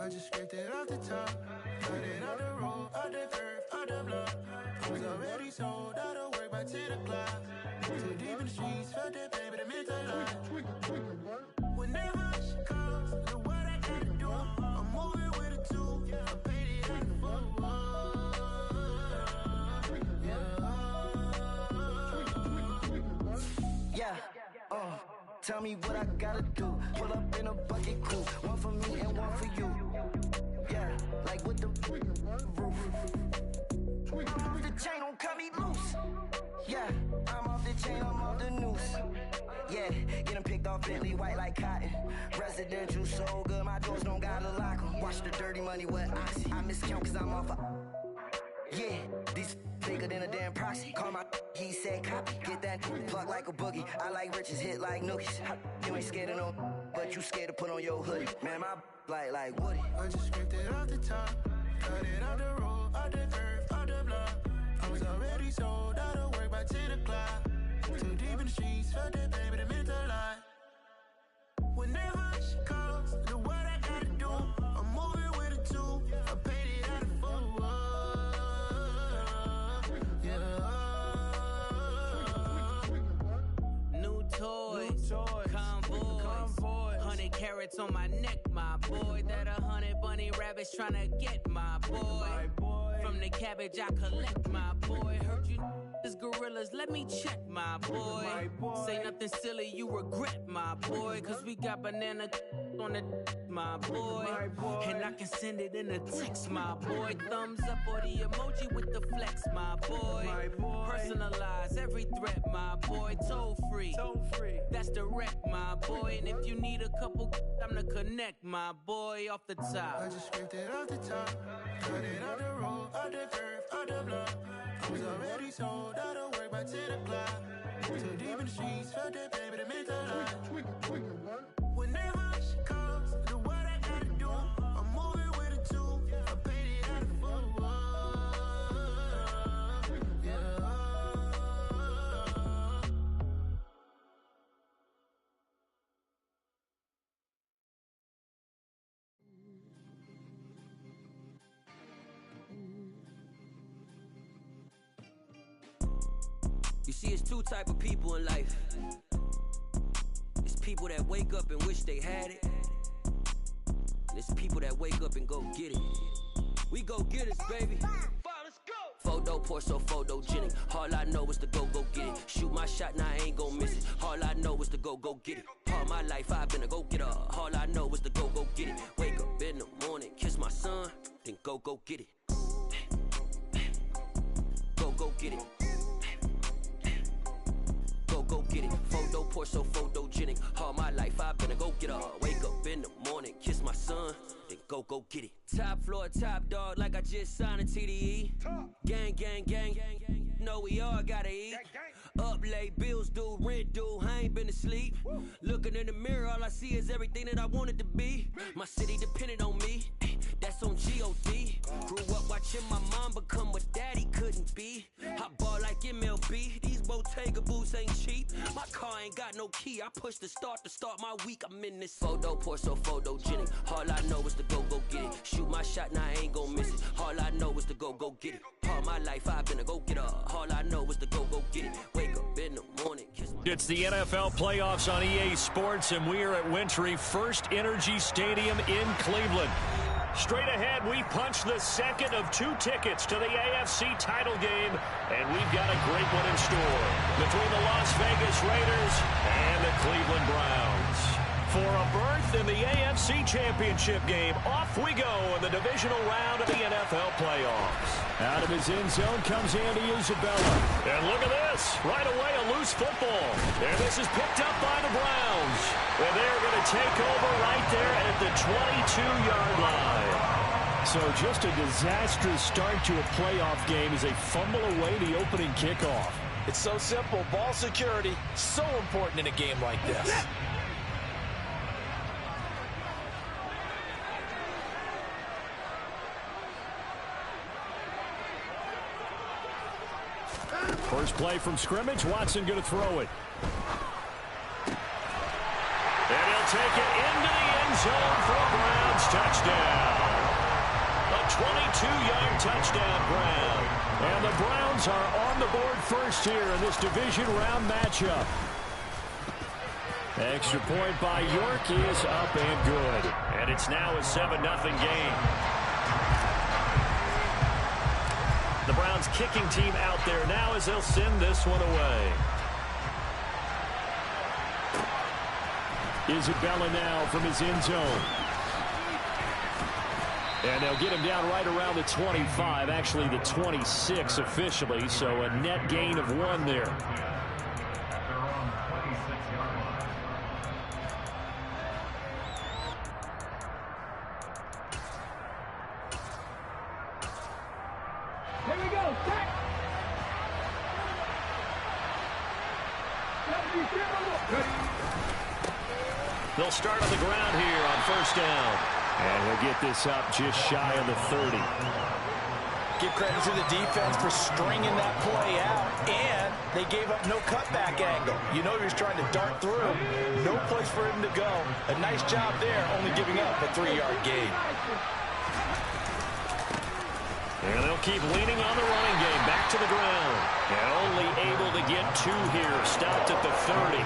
I just scraped it off the top, got it out the road, out the curve, out the block. I was already sold out of work by 10 o'clock. Too deep in the streets, felt that pain, but it meant a lot. Whenever she calls, know what I gotta do. I'm moving with a two, I paid it out the full. Yeah, tell me what I gotta do. Pull up in a bucket crew, one for me and one for you. Yeah, like with the roof. I'm off the chain, don't cut me loose. Yeah, I'm off the chain, I'm off the noose. Yeah, getting picked off Bentley, white like cotton. Residential so good, my doors don't gotta lock 'em. Watch the dirty money with oxy. I miscount cause I'm off yeah, these bigger than a damn proxy. Call my he said copy. Get that plug like a boogie. I like riches, hit like nookies. You ain't scared of no, but you scared to put on your hoodie. Man, my like Woody. I just scraped it off the top, got it out the road, out the curve, out the block. I was already sold out of work by 10 o'clock. Too deep in the streets, felt that pain, but it meant a lot. Whenever she calls, know what I gotta do. I'm moving with a two, I paid it out of full. New toys, convoys, 100 carats on my neck, my boy. That 100 bunny rabbits tryna get my boy. From the cabbage I collect, my boy. Heard you is gorillas, let me check, my boy. Say nothing silly, you regret, my boy. Cause we got banana on the my boy. And I can send it in a text, my boy. Thumbs up or the emoji with the flex, my boy. Personalize every threat, my boy. Toll free, that's direct, my boy. And if you need a couple, I'm the connect, my boy. Off the top, I just scraped it off the top, got it out the road, out the curve, out the block. I was already sold out of work by 10 o'clock. Too deep in the streets, felt that pain, but it meant a lot. Whenever she calls, know what I gotta do. I'm moving with a two, I paid it out of full. You see, it's two type of people in life. It's people that wake up and wish they had it. And it's people that wake up and go get it. We go get it, baby. Let's go. Photo pour so photogenic. All I know is to go get it. Shoot my shot, now I ain't gon' miss it. All I know is to go get it. All my life I've been a go-getter. All I know is to go get it. Wake up in the morning, kiss my son, then go get it. Go get it. Go get it. Photo pour so photogenic. All my life I've been a go-getter. Wake up in the morning, kiss my son, then go get it. Top floor, top dog, like I just signed a TDE. Gang. Know we all gotta eat. Up late, bills due, rent due, I ain't been asleep. Looking in the mirror, all I see is everything that I wanted to be. My city depended on me, that's on G.O.D. Grew up watching my mom become what daddy couldn't be. I ball like MLB, these Bottega boots ain't cheap. My car ain't got no key, I push the start to start my week. I'm in this photo pour so photogenic. All I know is to go get it. Shoot my shot, now I ain't gon' miss it. All I know is to go get it. All my life I've been a go-getter. All I know is to go get it. Wake up in the morning, kiss my... It's the NFL playoffs on EA Sports, and we are at Wintry First Energy Stadium in Cleveland. Straight ahead, we punch the second of two tickets to the AFC title game, and we've got a great one in store between the Las Vegas Raiders and the Cleveland Browns. For a berth in the AFC Championship game, off we go in the divisional round of the NFL playoffs. Out of his end zone comes Andy Isabella. And look at this. Right away, a loose football. And this is picked up by the Browns. And they're going to take over right there at the 22-yard line. So just a disastrous start to a playoff game as they fumble away the opening kickoff. It's so simple. Ball security, so important in a game like this. First play from scrimmage, Watson going to throw it. And he'll take it into the end zone for a Browns touchdown. 22-yard touchdown Brown. And the Browns are on the board first here in this division round matchup. Extra point by York is up and good. And it's now a 7-0 game. The Browns kicking team out there now as they'll send this one away. Isabella now from his end zone. And they'll get him down right around the 25, actually the 26 officially, so a net gain of 1 there. Here we go, set. They'll start on the ground here on first down. And he'll get this up just shy of the 30. Give credit to the defense for stringing that play out, and they gave up no cutback angle. You know he was trying to dart through. No place for him to go. A nice job there, only giving up a 3-yard gain. And they'll keep leaning on the running game. Back to the ground. And only able to get 2 here. Stopped at the 30.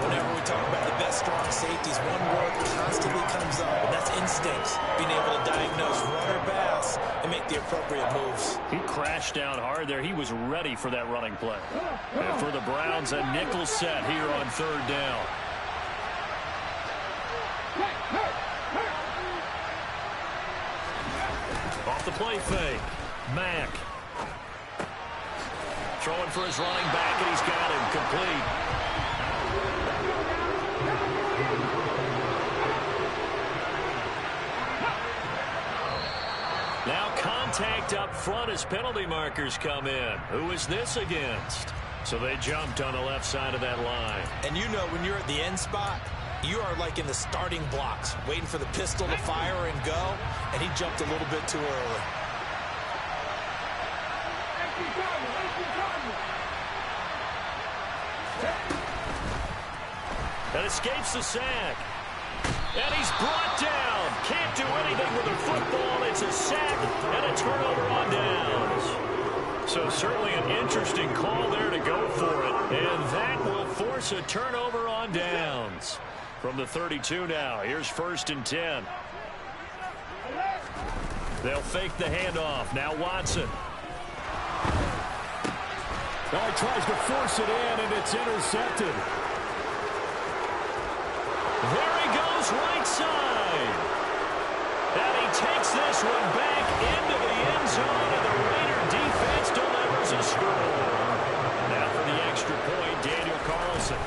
Whenever we talk about the best strong safeties, one word constantly comes up, and that's instincts. Being able to diagnose run or pass and make the appropriate moves. He crashed down hard there. He was ready for that running play. And for the Browns, a nickel set here on third down. Off the play fake. Mack. Throwing for his running back, and he's got him complete. Now contact up front as penalty markers come in. Who is this against? So they jumped on the left side of that line. And you know when you're at the end spot, you are like in the starting blocks, waiting for the pistol to fire and go, and he jumped a little bit too early. And escapes the sack. And he's brought down. Can't do anything with the football. It's a sack and a turnover on downs. So certainly an interesting call there to go for it. And that will force a turnover on downs. From the 32 now. Here's 1st and 10. They'll fake the handoff. Now Watson. Oh, he tries to force it in, and it's intercepted. There he goes, right side. And he takes this one back into the end zone, and the Raider defense delivers a score. Now for the extra point, Daniel Carlson.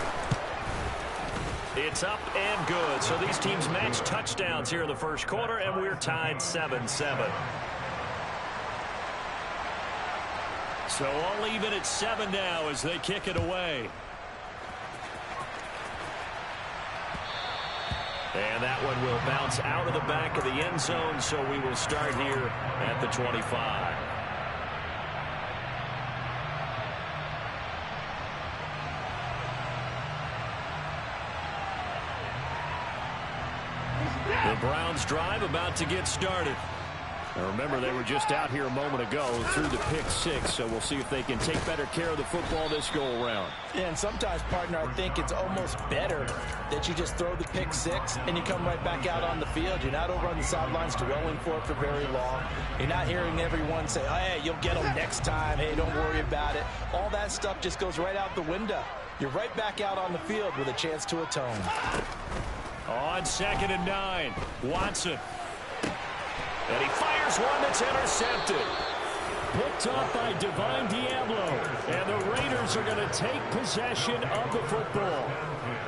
It's up and good. So these teams match touchdowns here in the first quarter, and we're tied 7-7. So all even at 7 now as they kick it away. And that one will bounce out of the back of the end zone, so we will start here at the 25. The Browns drive about to get started. Now remember, they were just out here a moment ago through the pick 6, so we'll see if they can take better care of the football this go-around. Yeah, and sometimes, partner, I think it's almost better that you just throw the pick 6 and you come right back out on the field. You're not over on the sidelines dwelling for it for very long. You're not hearing everyone say, oh, hey, you'll get them next time. Hey, don't worry about it. All that stuff just goes right out the window. You're right back out on the field with a chance to atone. On 2nd and 9, Watson. And he fires one that's intercepted. Picked up by Divine Diablo. And the Raiders are going to take possession of the football.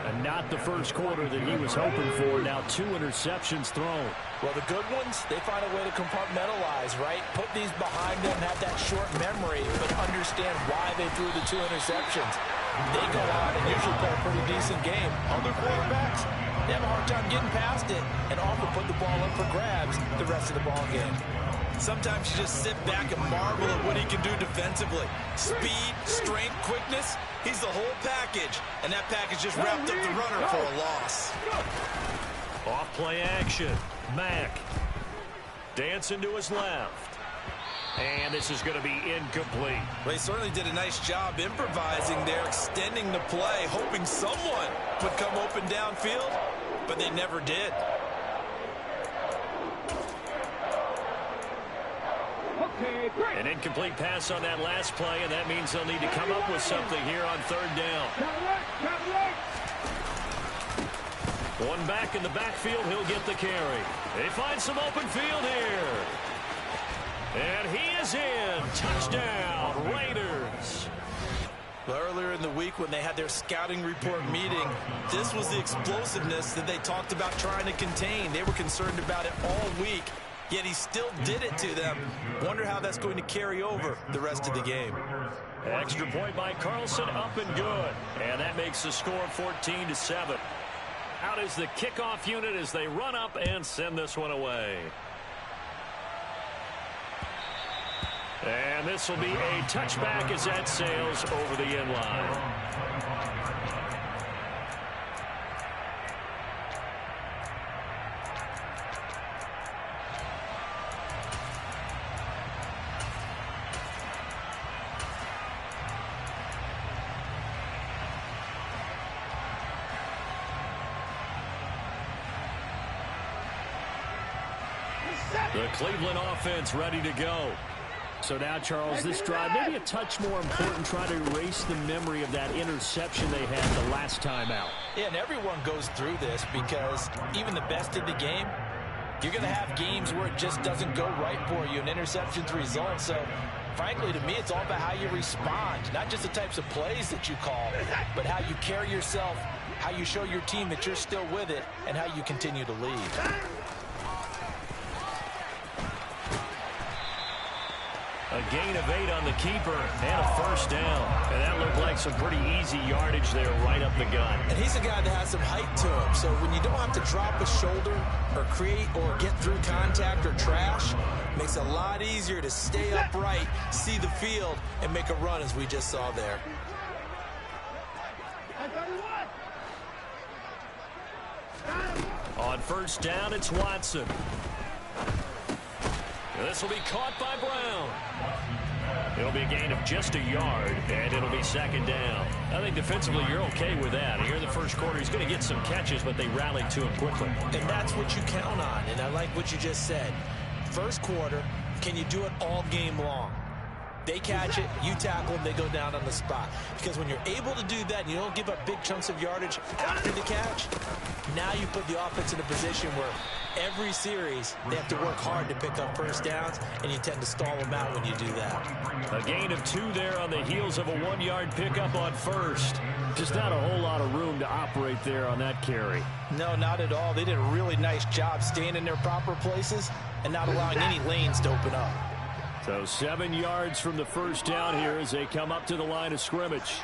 And not the first quarter that he was hoping for. Now 2 interceptions thrown. Well, the good ones, they find a way to compartmentalize, right? Put these behind them, have that short memory, but understand why they threw the 2 interceptions. They go out and usually play a pretty decent game. Other quarterbacks, they have a hard time getting past it and often put the ball up for grabs the rest of the ball game. Sometimes you just sit back and marvel at what he can do defensively. Speed, strength, quickness, he's the whole package. And that package just wrapped up the runner for a loss. Off play action. Mack. Dancing to his left. And this is going to be incomplete. Well, he certainly did a nice job improvising there, extending the play, hoping someone would come open downfield, but they never did. An incomplete pass on that last play, and that means they'll need to come up with something here on third down. One back in the backfield, he'll get the carry. They find some open field here. And he is in. Touchdown, Raiders. Well, earlier in the week when they had their scouting report meeting, this was the explosiveness that they talked about trying to contain. They were concerned about it all week, yet he still did it to them. Wonder how that's going to carry over the rest of the game. Extra point by Carlson, up and good. And that makes the score 14-7. Out is the kickoff unit as they run up and send this one away. And this will be a touchback as that sails over the end line. The Cleveland offense ready to go. So now, Charles, this drive, maybe a touch more important, trying to erase the memory of that interception they had the last time out. Yeah, and everyone goes through this because even the best in the game, you're going to have games where it just doesn't go right for you, and interceptions result. So, frankly, to me, it's all about how you respond, not just the types of plays that you call, but how you carry yourself, how you show your team that you're still with it, and how you continue to lead. A gain of 8 on the keeper and a first down. And that looked like some pretty easy yardage there right up the gut. And he's a guy that has some height to him. So when you don't have to drop a shoulder or create or get through contact or trash, it makes it a lot easier to stay upright, see the field, and make a run as we just saw there. On first down, it's Watson. This will be caught by Brown. It'll be a gain of just a yard, and it'll be second down. I think defensively you're okay with that. Here in the first quarter, he's going to get some catches, but they rallied to him quickly. And that's what you count on, and I like what you just said. First quarter, can you do it all game long? They catch it, you tackle them, they go down on the spot. Because when you're able to do that and you don't give up big chunks of yardage after the catch, now you put the offense in a position where every series they have to work hard to pick up first downs, and you tend to stall them out when you do that. A gain of 2 there on the heels of a 1-yard pickup on first. Just not a whole lot of room to operate there on that carry. No, not at all. They did a really nice job staying in their proper places and not allowing any lanes to open up. So 7 yards from the first down here as they come up to the line of scrimmage.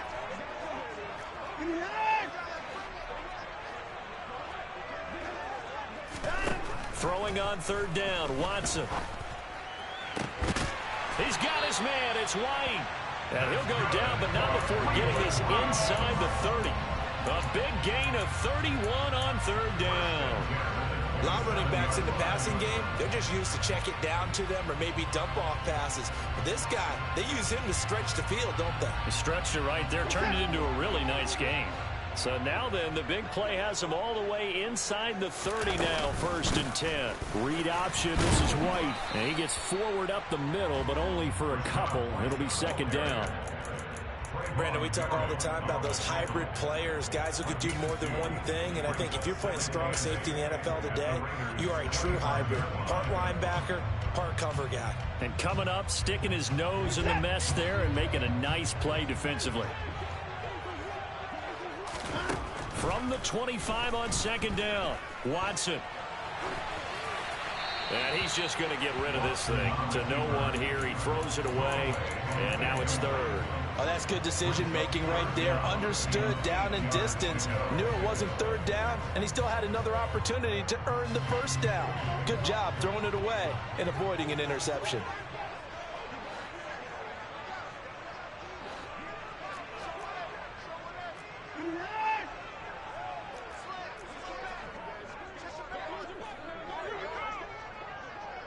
Throwing on third down, Watson. He's got his man, it's White. And he'll go down, but not before getting this inside the 30. A big gain of 31 on third down. A lot of running backs in the passing game, they're just used to check it down to them or maybe dump off passes. But this guy, they use him to stretch the field, don't they? He stretched it right there, turned it into a really nice game. So now then, the big play has him all the way inside the 30 now, 1st and 10. Read option, this is White. And he gets forward up the middle, but only for a couple. It'll be second down. Brandon, we talk all the time about those hybrid players, guys who could do more than one thing. And I think if you're playing strong safety in the NFL today, you are a true hybrid. Part linebacker, part cover guy. And coming up, sticking his nose in the mess there and making a nice play defensively. From the 25 on second down, Watson. And he's just going to get rid of this thing to no one here. He throws it away, and now it's third. Oh, that's good decision-making right there. Understood down and distance. Knew it wasn't third down, and he still had another opportunity to earn the first down. Good job throwing it away and avoiding an interception.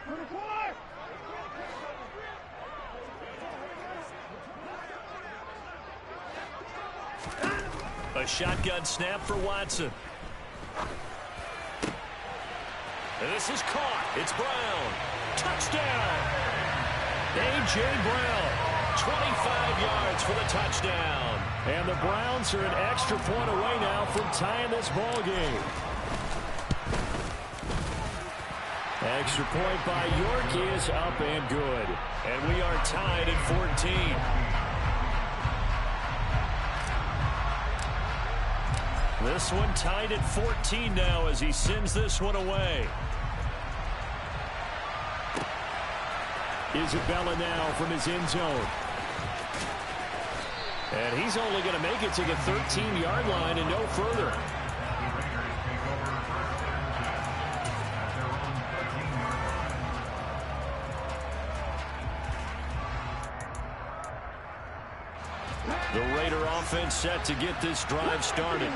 For the A shotgun snap for Watson. And this is caught. It's Brown. Touchdown. A.J. Brown, 25 yards for the touchdown. And the Browns are an extra point away now from tying this ball game. Extra point by York is up and good. And we are tied at 14. This one tied at 14 now as he sends this one away. Isabella now from his end zone. And he's only going to make it to the 13-yard line and no further. The Raider offense set to get this drive started.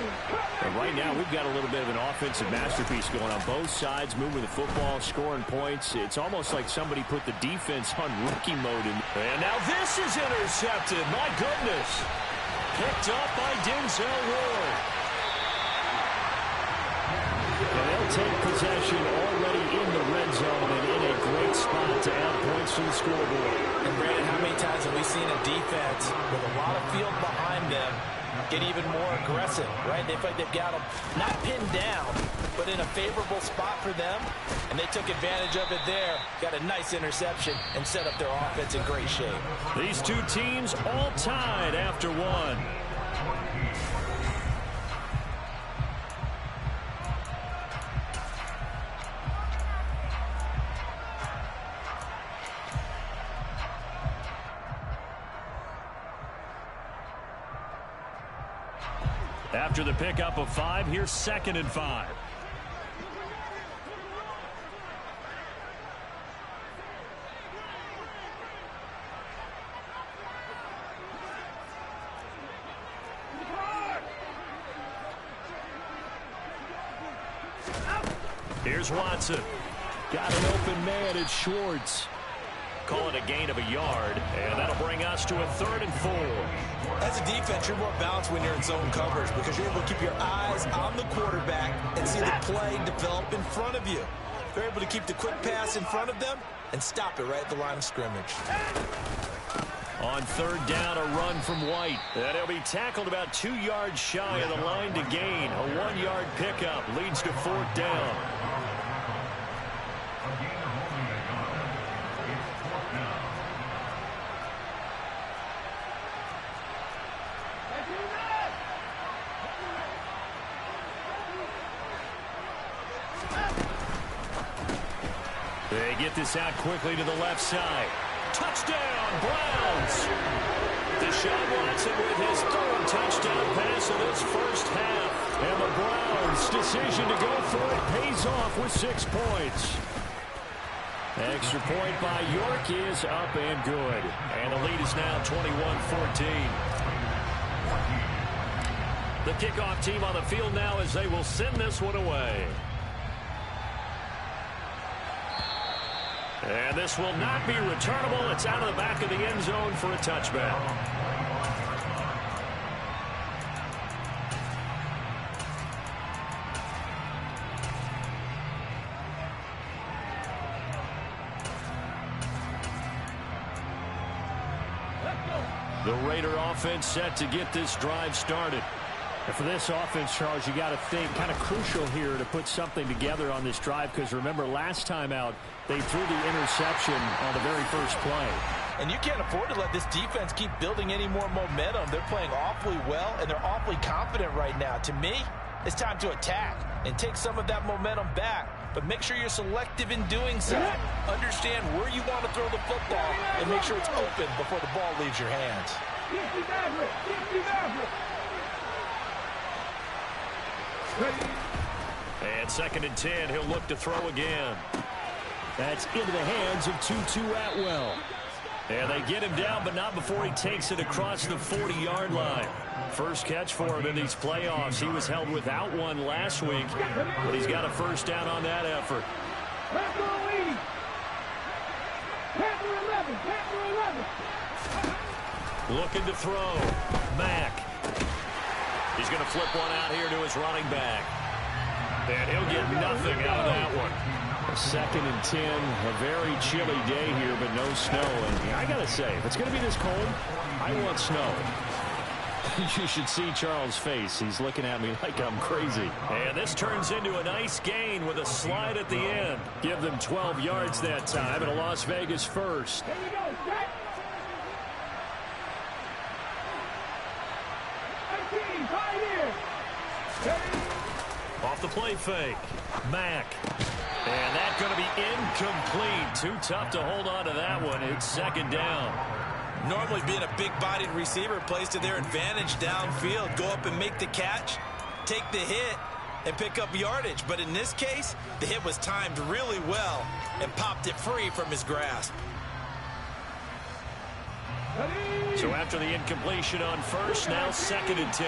And right now, we've got a little bit of an offensive masterpiece going on both sides, moving the football, scoring points. It's almost like somebody put the defense on rookie mode. And now this is intercepted. My goodness. Picked up by Denzel Ward. And they'll take possession already in the red zone and in a great spot to add points to the scoreboard. And Brandon, how many times have we seen a defense with a lot of field behind them get even more aggressive, right? They feel like they've got them not pinned down, but in a favorable spot for them, and they took advantage of it there, got a nice interception, and set up their offense in great shape. These two teams all tied after one. After the pickup of 5, here's 2nd and 5. Here's Watson. Got an open man at Schwartz. Call it a gain of a yard, and that'll bring us to a 3rd and 4. As a defense, you're more balanced when you're in zone coverage because you're able to keep your eyes on the quarterback and see the play develop in front of you. You're able to keep the quick pass in front of them and stop it right at the line of scrimmage. On 3rd down, a run from White. And he'll be tackled about 2 yards shy of the line to gain. A 1-yard pickup leads to 4th down. They get this out quickly to the left side. Touchdown, Browns! Deshaun Watson with his 3rd touchdown pass of this first half. And the Browns' decision to go for it pays off with 6 points. Extra point by York is up and good. And the lead is now 21-14. The kickoff team on the field now as they will send this one away. And this will not be returnable. It's out of the back of the end zone for a touchback. The Raider offense set to get this drive started. And for this offense, Charles, you got to think kind of crucial here to put something together on this drive because remember last time out they threw the interception on the very first play. And you can't afford to let this defense keep building any more momentum. They're playing awfully well and they're awfully confident right now. To me, it's time to attack and take some of that momentum back. But make sure you're selective in doing so. Understand where you want to throw the football and make sure it's open before the ball leaves your hands. And 2nd and 10, he'll look to throw again. That's into the hands of Tutu Atwell. And they get him down, but not before he takes it across the 40-yard line. First catch for him in these playoffs. He was held without one last week, but he's got a first down on that effort. Looking to throw. Mack. He's going to flip one out here to his running back. And he'll get nothing out of that one. A 2nd and 10, a very chilly day here, but no snow. And I got to say, if it's going to be this cold, I want snow. You should see Charles' face. He's looking at me like I'm crazy. And this turns into a nice gain with a slide at the end. Give them 12 yards that time and a Las Vegas first. Here we go, set. 19, right here. Off the play fake. Mack. And that's going to be incomplete. Too tough to hold on to that one. It's 2nd down. Normally being a big-bodied receiver plays to their advantage downfield. Go up and make the catch, take the hit, and pick up yardage. But in this case, the hit was timed really well and popped it free from his grasp. So after the incompletion on first, now 2nd and 10.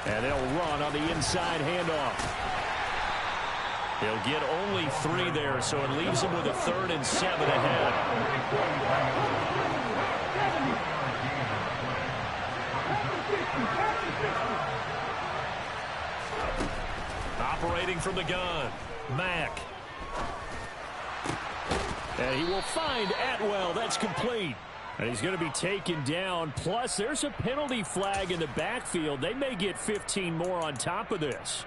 And they'll run on the inside handoff. They'll get only 3 there, so it leaves them with a 3rd and 7 ahead. Operating from the gun, Mack. And he will find Atwell. That's complete. And he's going to be taken down. Plus, there's a penalty flag in the backfield. They may get 15 more on top of this.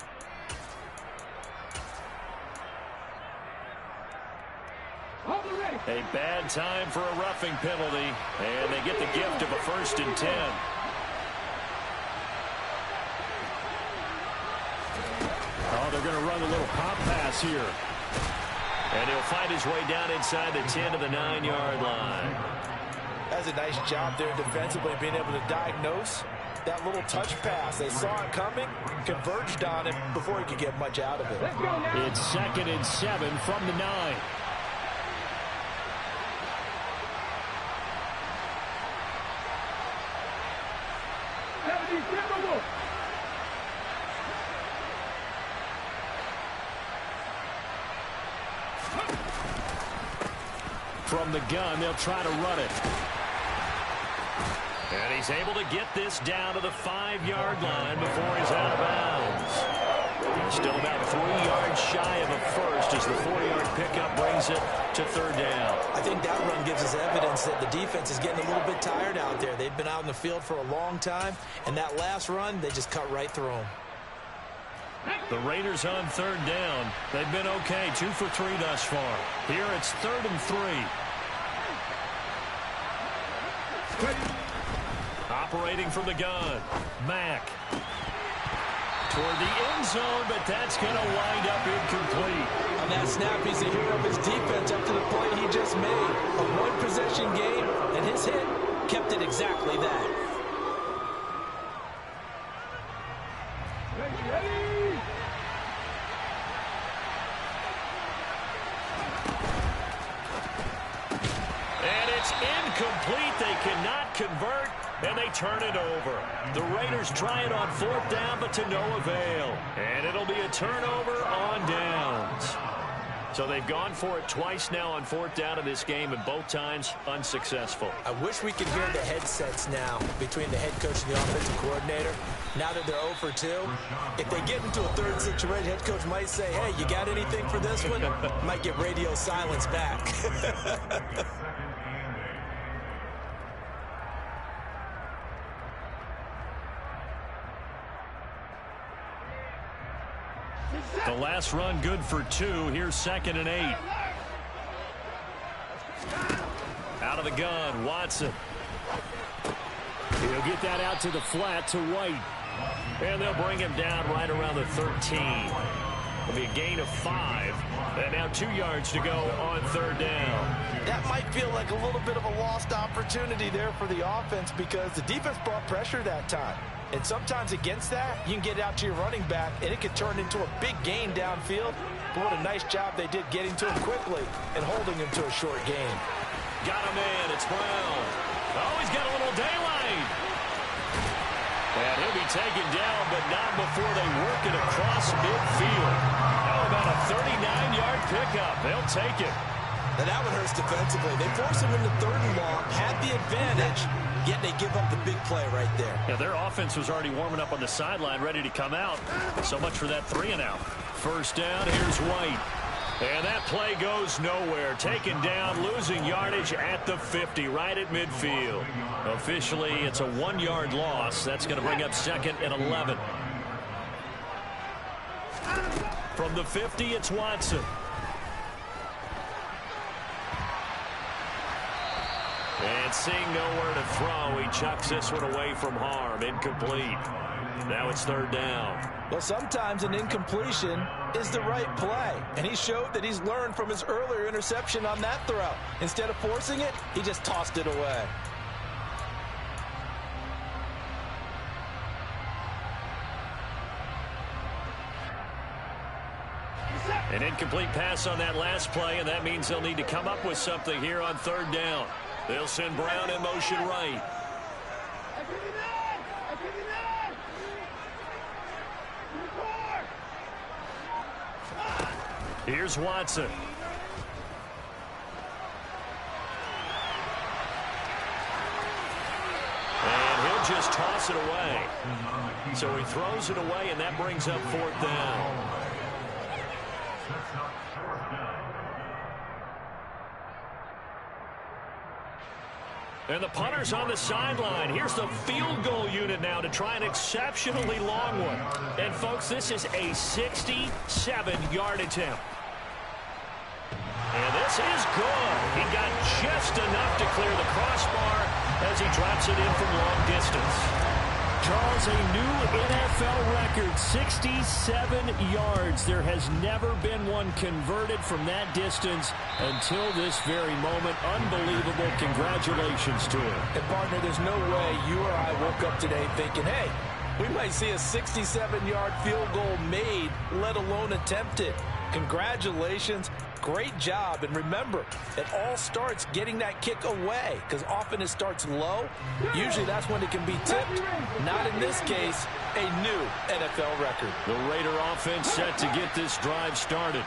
A bad time for a roughing penalty, and they get the gift of a 1st and 10. Oh, they're going to run a little pop pass here. And he'll find his way down inside the 10 to the 9-yard line. That's a nice job there defensively, being able to diagnose that little touch pass. They saw it coming, converged on it before he could get much out of it. It's 2nd and 7 from the 9. From the gun, they'll try to run it. And he's able to get this down to the 5-yard line before he's out of bounds. He's still about 3 yards shy of a first as the 4-yard pickup brings it to 3rd down. I think that run gives us evidence that the defense is getting a little bit tired out there. They've been out in the field for a long time, and that last run, they just cut right through them. The Raiders on 3rd down. They've been okay, 2 for 3 thus far. Here it's 3rd and 3. Operating from the gun, Mack. Toward the end zone, but that's going to wind up incomplete. On that snap, he's the hero of his defense up to the play he just made. A one-possession game, and his hit kept it exactly that. And it's incomplete. They cannot convert, and they turn it over. The Raiders try it on 4th down, but to no avail. And it'll be a turnover on downs. So they've gone for it twice now on 4th down in this game, and both times unsuccessful. I wish we could hear the headsets now between the head coach and the offensive coordinator. Now that they're 0 for 2, if they get into a 3rd situation, head coach might say, hey, you got anything for this one? Might get radio silence back. The last run good for 2. Here's 2nd and 8. Out of the gun, Watson. He'll get that out to the flat to White. And they'll bring him down right around the 13. It'll be a gain of 5. And now 2 yards to go on 3rd down. That might feel like a little bit of a lost opportunity there for the offense because the defense brought pressure that time. And sometimes against that, you can get out to your running back, and it could turn into a big gain downfield. But what a nice job they did getting to him quickly and holding him to a short gain. Got him in. It's Brown. Oh, he's got a little daylight. And he'll be taken down, but not before they work it across midfield. How about a 39-yard pickup? They'll take it. And that one hurts defensively. They force him into 3rd and long, had the advantage, yet they give up the big play right there. Yeah, their offense was already warming up on the sideline, ready to come out. So much for that 3-and-out. First down, here's White. And that play goes nowhere. Taken down, losing yardage at the 50, right at midfield. Officially, it's a 1-yard loss. That's going to bring up 2nd and 11. From the 50, it's Watson. And seeing nowhere to throw, he chucks this one away from harm. Incomplete. Now it's 3rd down. Well, sometimes an incompletion is the right play. And he showed that he's learned from his earlier interception on that throw. Instead of forcing it, he just tossed it away. An incomplete pass on that last play, and that means they'll need to come up with something here on 3rd down. They'll send Brown in motion right. Here's Watson. And he'll just toss it away. So he throws it away, and that brings up 4th down. And the punter's on the sideline. Here's the field goal unit now to try an exceptionally long one. And, folks, this is a 67-yard attempt. And this is good. He got just enough to clear the crossbar as he drops it in from long distance. Charles, a new NFL record, 67 yards. There has never been one converted from that distance until this very moment. Unbelievable. Congratulations to him. And, partner, there's no way you or I woke up today thinking, hey, we might see a 67-yard field goal made, let alone attempted. Congratulations. Great job. And remember, it all starts getting that kick away, because often it starts low. Usually that's when it can be tipped. Not in this case, a new NFL record. The Raider offense set to get this drive started.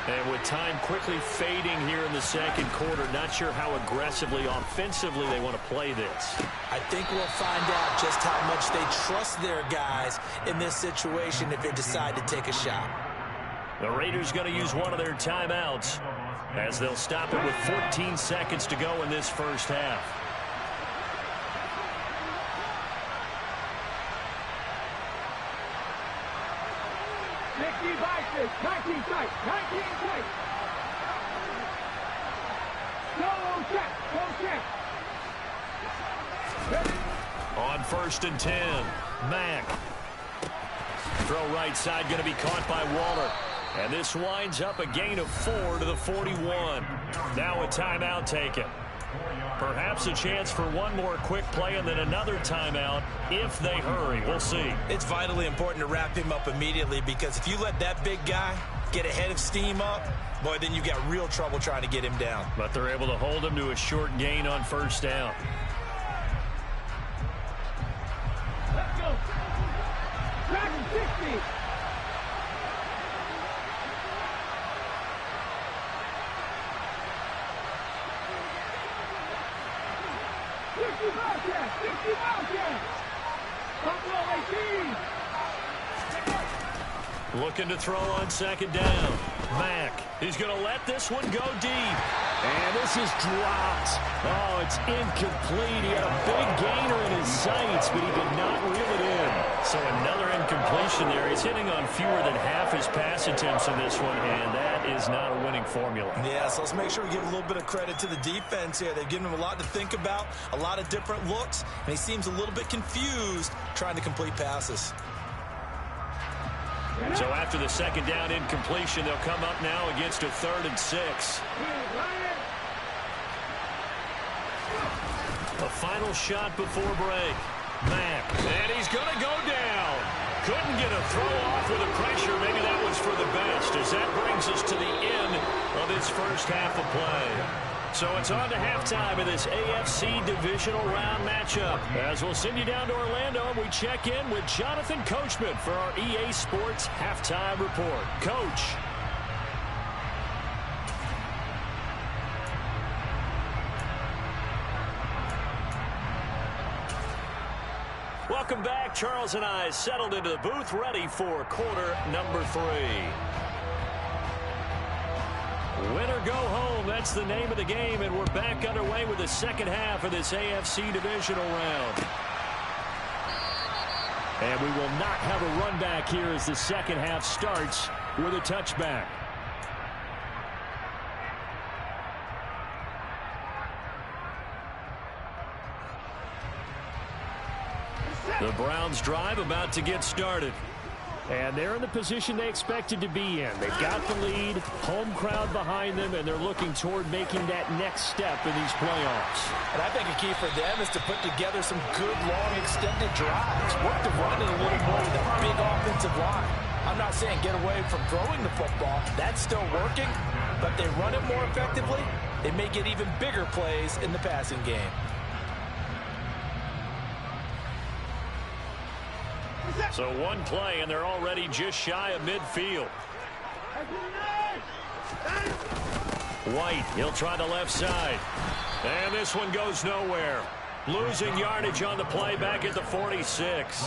And with time quickly fading here in the 2nd quarter, not sure how aggressively, offensively they want to play this. I think we'll find out just how much they trust their guys in this situation if they decide to take a shot. The Raiders going to use one of their timeouts as they'll stop it with 14 seconds to go in this first half. On 1st and 10, Mack. Throw right side going to be caught by Waller. And this winds up a gain of 4 to the 41. Now a timeout taken. Perhaps a chance for one more quick play and then another timeout if they hurry. We'll see. It's vitally important to wrap him up immediately, because if you let that big guy get ahead of steam up, boy, then you got real trouble trying to get him down. But they're able to hold him to a short gain on 1st down. Let's go. Dragon 60. Looking to throw on 2nd down. Mack. He's going to let this one go deep. And this is dropped. Oh, it's incomplete. He had a big gainer in his sights, but he did not reel it in. So another incompletion there. He's hitting on fewer than half his pass attempts in this one, and that is not a winning formula. Yeah, so let's make sure we give a little bit of credit to the defense here. They've given him a lot to think about, a lot of different looks, and he seems a little bit confused trying to complete passes. So after the 2nd down incompletion, they'll come up now against a 3rd and 6. A final shot before break. Mack. And he's going to go down. Couldn't get a throw off with the pressure. Maybe that was for the best, as that brings us to the end of this first half of play. So it's on to halftime of this AFC divisional round matchup. As we'll send you down to Orlando, and we check in with Jonathan Coachman for our EA Sports Halftime Report. Coach. Welcome back. Charles and I settled into the booth, ready for quarter number 3. Win or go home, that's the name of the game, and we're back underway with the second half of this AFC divisional round. And we will not have a run back here as the second half starts with a touchback. The Browns drive about to get started. And they're in the position they expected to be in. They've got the lead, home crowd behind them, and they're looking toward making that next step in these playoffs. And I think a key for them is to put together some good, long, extended drives. Work the run in a little more with that big offensive line. I'm not saying get away from throwing the football. That's still working. But they run it more effectively, they may get even bigger plays in the passing game. So one play, and they're already just shy of midfield. White, he'll try the left side. And this one goes nowhere. Losing yardage on the play back at the 46.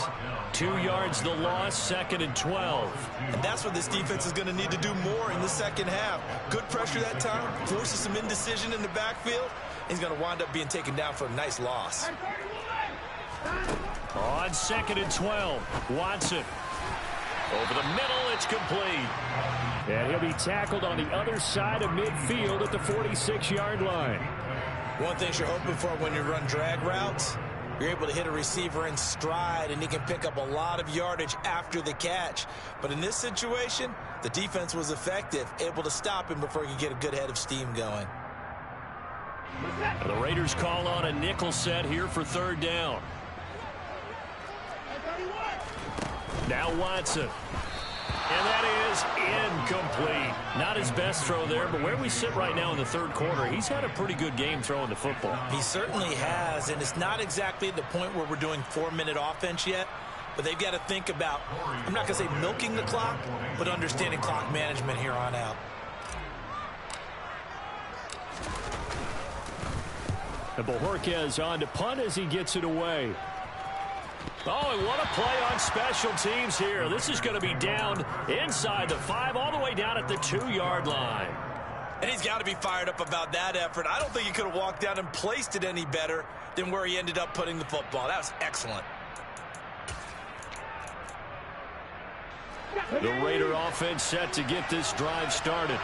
2 yards the loss, 2nd and 12. And that's what this defense is going to need to do more in the second half. Good pressure that time, forces some indecision in the backfield. He's going to wind up being taken down for a nice loss. On 2nd and 12, Watson. Over the middle, it's complete. And he'll be tackled on the other side of midfield at the 46-yard line. One thing you're hoping for when you run drag routes, you're able to hit a receiver in stride, and he can pick up a lot of yardage after the catch. But in this situation, the defense was effective, able to stop him before he could get a good head of steam going. The Raiders call on a nickel set here for 3rd down. Now Watson. And that is incomplete. Not his best throw there, but where we sit right now in the 3rd quarter, he's had a pretty good game throwing the football. He certainly has, and it's not exactly at the point where we're doing 4-minute offense yet, but they've got to think about, I'm not going to say milking the clock, but understanding clock management here on out. And Bojorquez on to punt as he gets it away. Oh, and what a play on special teams here. This is going to be down inside the 5, all the way down at the 2-yard line. And he's got to be fired up about that effort. I don't think he could have walked down and placed it any better than where he ended up putting the football. That was excellent. The Raider offense set to get this drive started.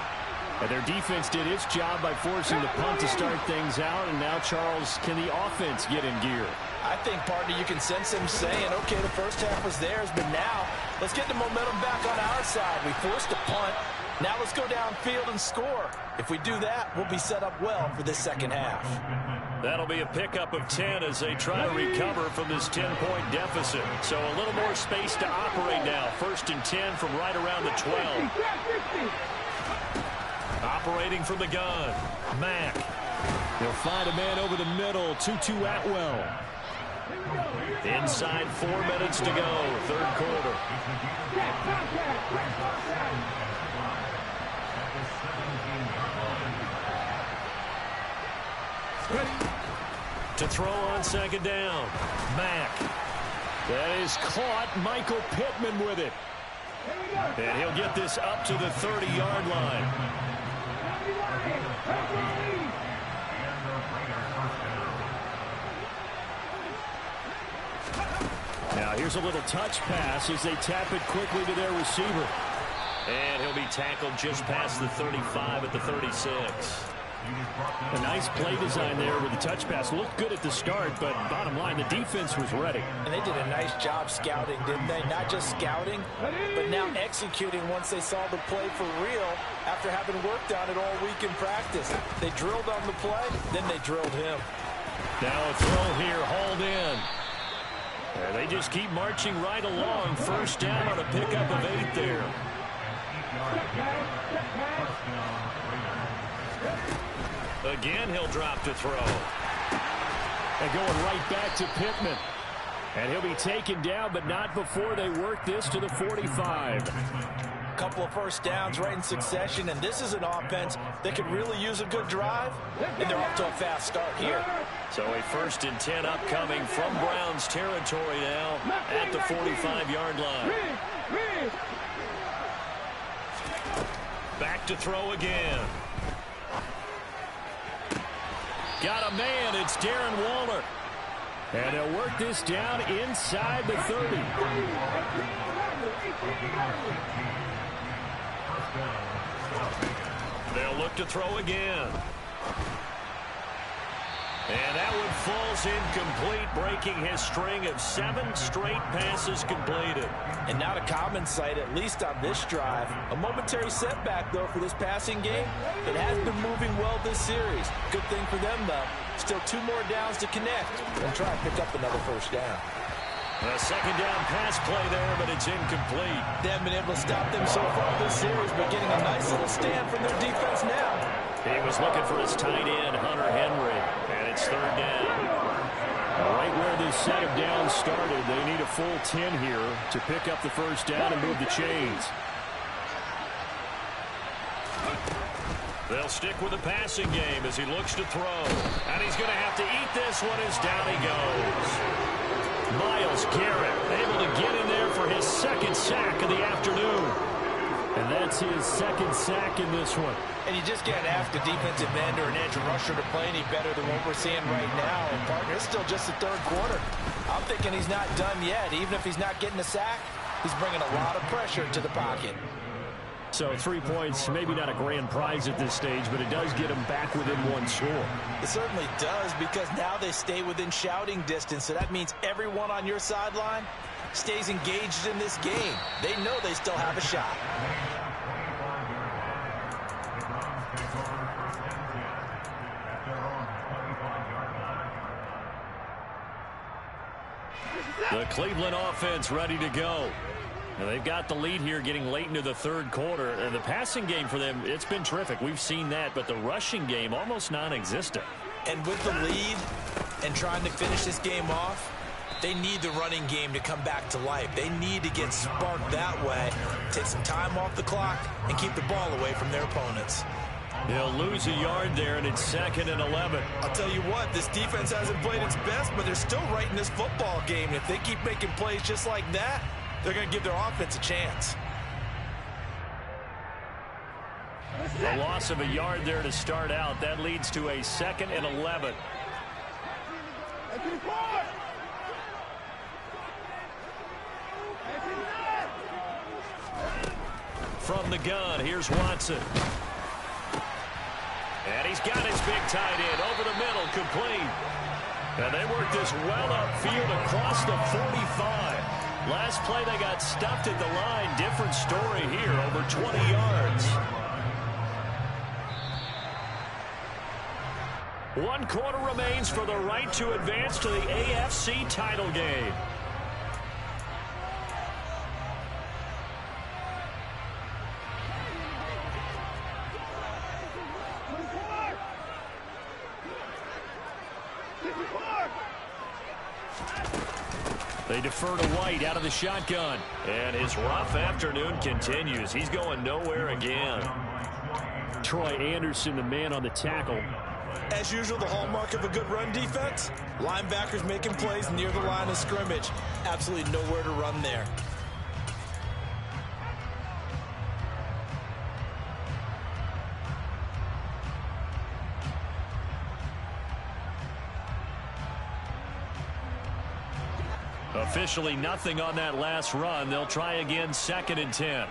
And their defense did its job by forcing the punt to start things out. And now, Charles, can the offense get in gear? I think, partner, you can sense him saying, okay, the first half was theirs, but now let's get the momentum back on our side. We forced a punt. Now let's go downfield and score. If we do that, we'll be set up well for this second half. That'll be a pickup of 10 as they try to recover from this 10-point deficit. So a little more space to operate now. 1st and 10 from right around the 12. Operating from the gun, Mack. He'll find a man over the middle, Tutu Atwell. Inside 4 minutes to go, 3rd quarter. To throw on 2nd down, Mack. That is caught, Michael Pittman with it. And he'll get this up to the 30-yard line. Now here's a little touch pass as they tap it quickly to their receiver. And he'll be tackled just past the 35 at the 36. A nice play design there with the touch pass. Looked good at the start, but bottom line, the defense was ready. And they did a nice job scouting, didn't they? Not just scouting, but now executing once they saw the play for real after having worked on it all week in practice. They drilled on the play, then they drilled him. Now a throw here, hauled in. And they just keep marching right along. 1st down on a pickup of 8 there. Again, he'll drop to throw. And going right back to Pittman. And he'll be taken down, but not before they work this to the 45. couple of first downs right in succession, and this is an offense that could really use a good drive, and they're off to a fast start here. So a 1st and 10 upcoming from Browns territory now at the 45-yard line. Back to throw again. Got a man. It's Darren Waller. And they'll work this down inside the 30. They'll look to throw again. And that one falls incomplete, breaking his string of 7 straight passes completed. And not a common sight, at least on this drive. A momentary setback, though, for this passing game. It has been moving well this series. Good thing for them, though. Still 2 more downs to connect and try and pick up another first down. A 2nd down pass play there, but it's incomplete. They haven't been able to stop them so far this series, but getting a nice little stand from their defense now. He was looking for his tight end, Hunter Henry, and it's 3rd down. Right where this set of downs started, they need a full 10 here to pick up the first down and move the chains. They'll stick with the passing game as he looks to throw. And he's going to have to eat this one as down he goes. Myles Garrett able to get in there for his 2nd sack of the afternoon. And that's his 2nd sack in this one. And you just can't ask a defensive end or an edge rusher to play any better than what we're seeing right now. And, partner, it's still just the 3rd quarter. I'm thinking he's not done yet. Even if he's not getting a sack, he's bringing a lot of pressure to the pocket. So 3 points, maybe not a grand prize at this stage, but it does get them back within 1 score. It certainly does, because now they stay within shouting distance. So that means everyone on your sideline stays engaged in this game. They know they still have a shot. The Cleveland offense ready to go. Now they've got the lead here getting late into the 3rd quarter. And the passing game for them, it's been terrific. We've seen that, but the rushing game almost non-existent. And with the lead and trying to finish this game off, they need the running game to come back to life. They need to get sparked that way, take some time off the clock, and keep the ball away from their opponents. They'll lose a yard there, and it's 2nd and 11. I'll tell you what, this defense hasn't played its best, but they're still right in this football game. And if they keep making plays just like that, they're going to give their offense a chance. A loss of a yard there to start out. That leads to a 2nd and 11. From the gun, here's Watson. And he's got his big tight end over the middle, complete. And they work this well upfield across the 45. Last play, they got stuffed at the line. Different story here, over 20 yards. 1 quarter remains for the right to advance to the AFC title game. They defer to White out of the shotgun. And his rough afternoon continues. He's going nowhere again. Troy Anderson, the man on the tackle. As usual, the hallmark of a good run defense, linebackers making plays near the line of scrimmage. Absolutely nowhere to run there. Officially nothing on that last run. They'll try again, 2nd and 10.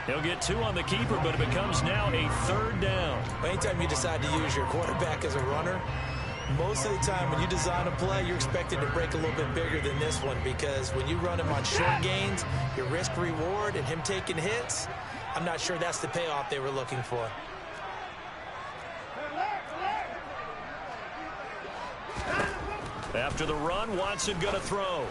He'll get 2 on the keeper, but it becomes now a 3rd down. Anytime you decide to use your quarterback as a runner, most of the time when you design a play, you're expected to break a little bit bigger than this one, because when you run him on short gains, your risk-reward and him taking hits, I'm not sure that's the payoff they were looking for. After the run, Watson going to throw.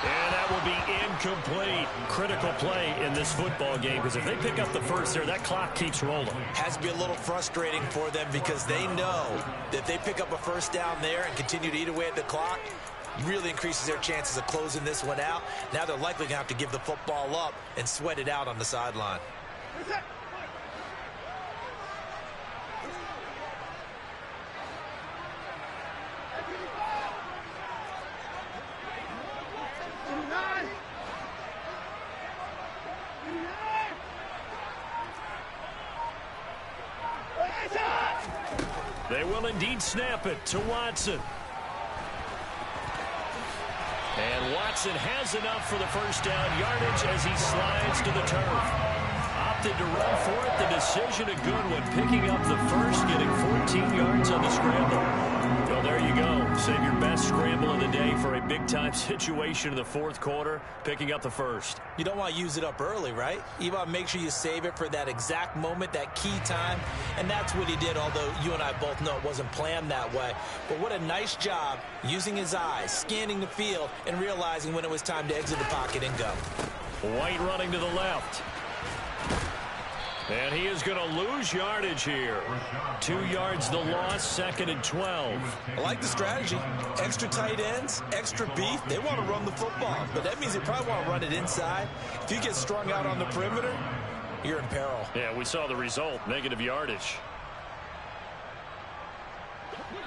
And that will be incomplete. Critical play in this football game, because if they pick up the first there, that clock keeps rolling. Has to be a little frustrating for them, because they know that if they pick up a first down there and continue to eat away at the clock, really increases their chances of closing this one out. Now they're likely going to have to give the football up and sweat it out on the sideline. They will indeed snap it to Watson. And Watson has enough for the first down yardage as he slides to the turf. Opted to run for it. The decision a good one. Picking up the first, getting 14 yards on the scramble. Well, there you go. Save your best scramble of the day for a big-time situation in the fourth quarter. Picking up the first. You don't want to use it up early, right? You want to make sure you save it for that exact moment, that key time. And that's what he did, although you and I both know it wasn't planned that way. But what a nice job using his eyes, scanning the field, and realizing when it was time to exit the pocket and go. White running to the left. And he is going to lose yardage here. 2 yards the loss, 2nd and 12. I like the strategy. Extra tight ends, extra beef. They want to run the football, but that means they probably want to run it inside. If you get strung out on the perimeter, you're in peril. Yeah, we saw the result, negative yardage.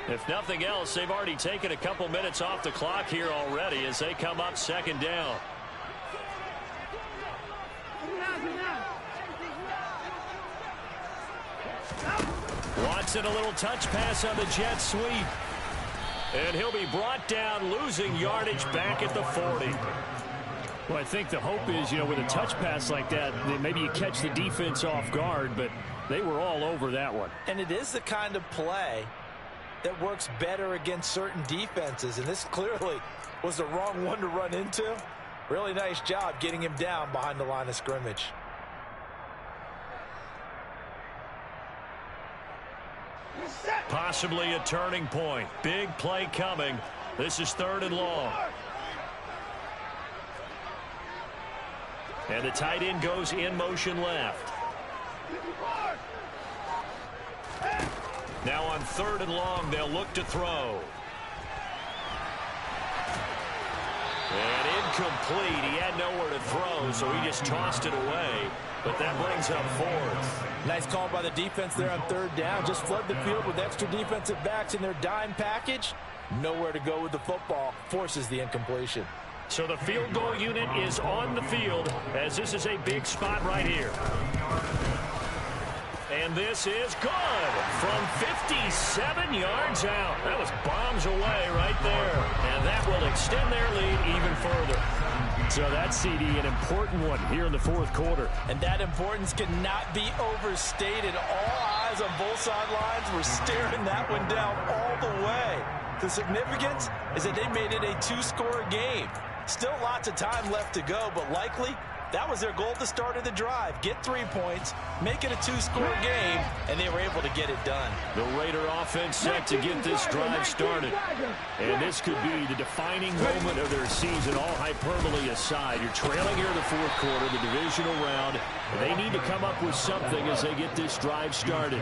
If nothing else, they've already taken a couple minutes off the clock here already as they come up 2nd down. Watson, a little touch pass on the jet sweep. And he'll be brought down, losing yardage back at the 40. Well, I think the hope is, with a touch pass like that maybe you catch the defense off guard, but they were all over that one. And it is the kind of play that works better against certain defenses, and this clearly was the wrong one to run into. Really nice job getting him down behind the line of scrimmage. Possibly a turning point. Big play coming. This is 3rd and long. And the tight end goes in motion left. Now on 3rd and long, they'll look to throw. And incomplete. He had nowhere to throw, so he just tossed it away. But that brings up 4th. Nice call by the defense there on 3rd down. Just flood the field with extra defensive backs in their dime package. Nowhere to go with the football. Forces the incompletion. So the field goal unit is on the field as this is a big spot right here. And this is good from 57 yards out. That was bombs away right there. And that will extend their lead even further. So that CD, an important one here in the fourth quarter. And that importance cannot be overstated. All eyes on both sidelines were staring that one down all the way. The significance is that they made it a 2-score game. Still lots of time left to go, but likely that was their goal at the start of the drive. Get 3 points, make it a 2-score game, and they were able to get it done. The Raider offense set to get this drive started. And this could be the defining moment of their season, all hyperbole aside. You're trailing here in the fourth quarter, the divisional round. They need to come up with something as they get this drive started.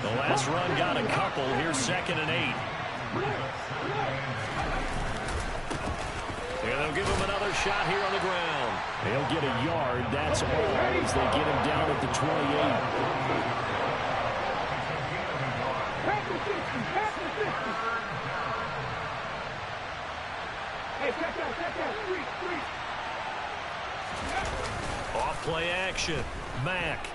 The last run got a couple. Here's 2nd and 8. And they'll give him another shot here on the ground. They'll get a yard. That's all as they get him down at the 28. Off play action. Mack.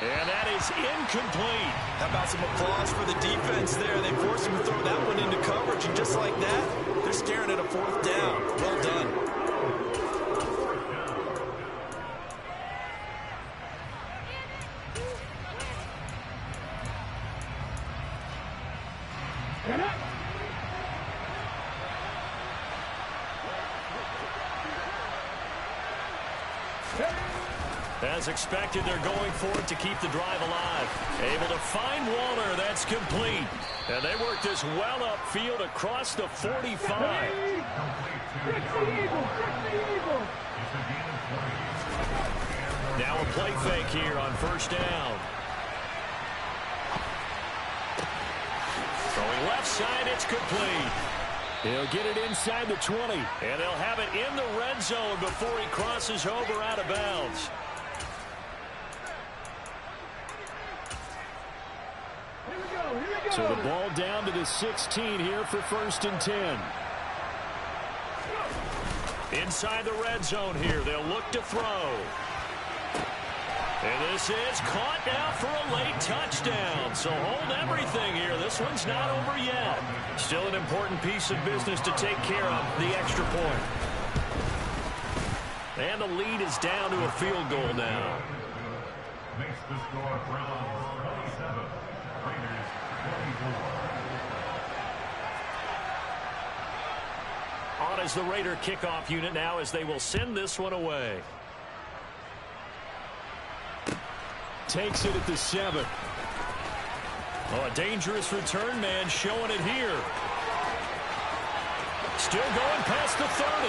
And that is incomplete. How about some applause for the defense there? They forced him to throw that one into coverage, and just like that, they're staring at a 4th down. Well done. As expected, they're going for it to keep the drive alive. Able to find Waller. That's complete. And they work this well upfield across the 45. Now a play fake here on 1st down. Throwing left side, it's complete. He'll get it inside the 20. And they'll have it in the red zone before he crosses over out of bounds. So the ball down to the 16 here for 1st and 10. Inside the red zone here, they'll look to throw. And this is caught now for a late touchdown. So hold everything here. This one's not over yet. Still an important piece of business to take care of, the extra point. And the lead is down to a field goal now. Makes the score Browns 27, Raiders 24. On as the Raider kickoff unit now as they will send this one away. Takes it at the 7. Oh, a dangerous return man showing it here. Still going past the 30.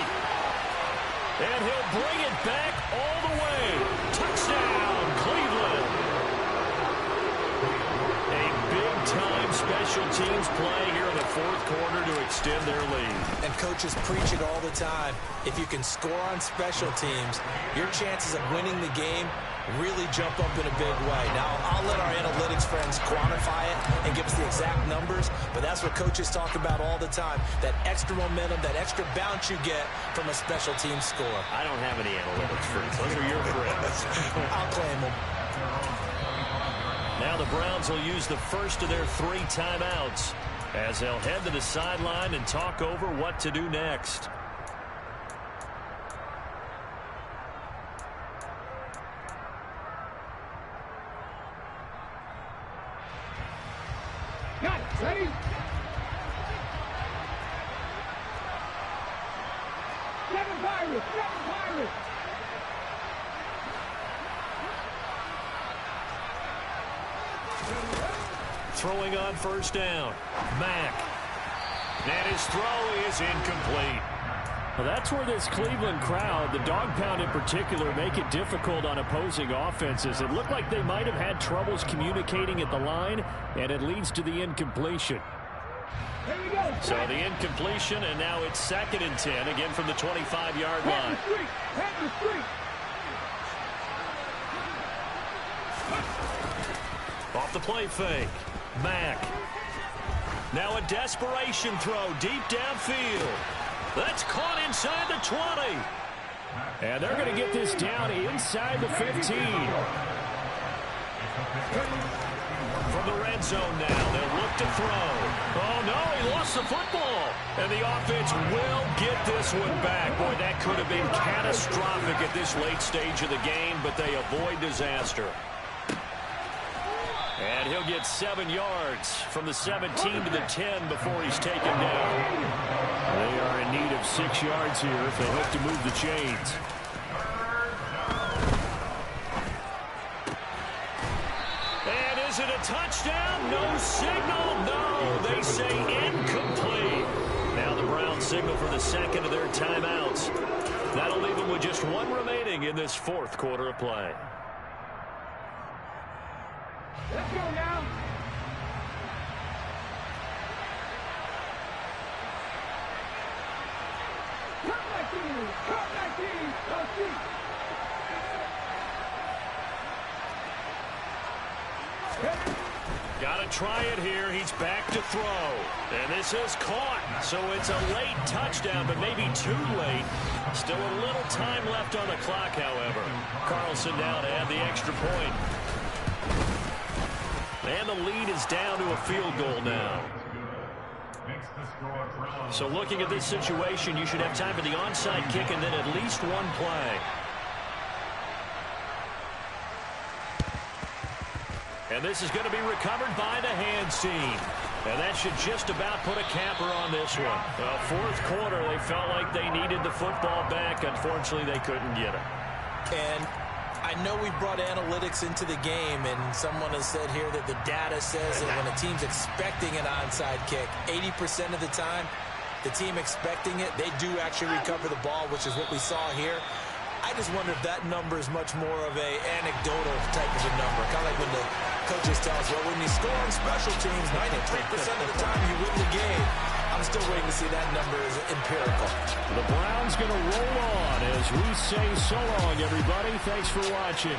And he'll bring it back all the way. Touchdown, Cleveland. A big-time special teams play here in the 4th quarter to extend their lead. And coaches preach it all the time. If you can score on special teams, your chances of winning the game really jump up in a big way. Now, I'll let our analytics friends quantify it and give us the exact numbers, but that's what coaches talk about all the time, that extra momentum, that extra bounce you get from a special team score. I don't have any analytics friends. Those are your friends. I'll claim them. Now the Browns will use the first of their 3 timeouts as they'll head to the sideline and talk over what to do next. Got it. Ready? Seven Pirates. Throwing on first down. Mack. And his throw is incomplete. Well, that's where this Cleveland crowd, the dog pound in particular, make it difficult on opposing offenses. It looked like they might have had troubles communicating at the line, and it leads to the incompletion. So the incompletion, and now it's 2nd and 10, again from the 25-yard line. Off the play fake. Mack. Now a desperation throw deep downfield. That's caught inside the 20. And they're going to get this down inside the 15. From the red zone now, they'll look to throw. Oh, no, he lost the football. And the offense will get this one back. Boy, that could have been catastrophic at this late stage of the game, but they avoid disaster. And he'll get 7 yards from the 17 to the 10 before he's taken down. They are in need of 6 yards here if they hope to move the chains. And is it a touchdown? No signal. No, they say incomplete. Now the Browns signal for the 2nd of their timeouts. That'll leave them with just 1 remaining in this 4th quarter of play. Let's go now. Cut my team. Got to try it here. He's back to throw. And this is caught. So it's a late touchdown, but maybe too late. Still a little time left on the clock, however. Carlson down to add the extra point. And the lead is down to a field goal now. So looking at this situation, you should have time for the onside kick and then at least 1 play. And this is going to be recovered by the hands team. And that should just about put a capper on this one. Well, 4th quarter, they felt like they needed the football back. Unfortunately, they couldn't get it. And I know we brought analytics into the game, and someone has said here that the data says that when a team's expecting an onside kick, 80% of the time, the team expecting it, they do actually recover the ball, which is what we saw here. I just wonder if that number is much more of a anecdotal type of a number, kind of like when the coaches tell us, well, when you score on special teams, 93% of the time you win the game. I'm still waiting to see that number as empirical. The Browns going to roll on as we say so long, everybody. Thanks for watching.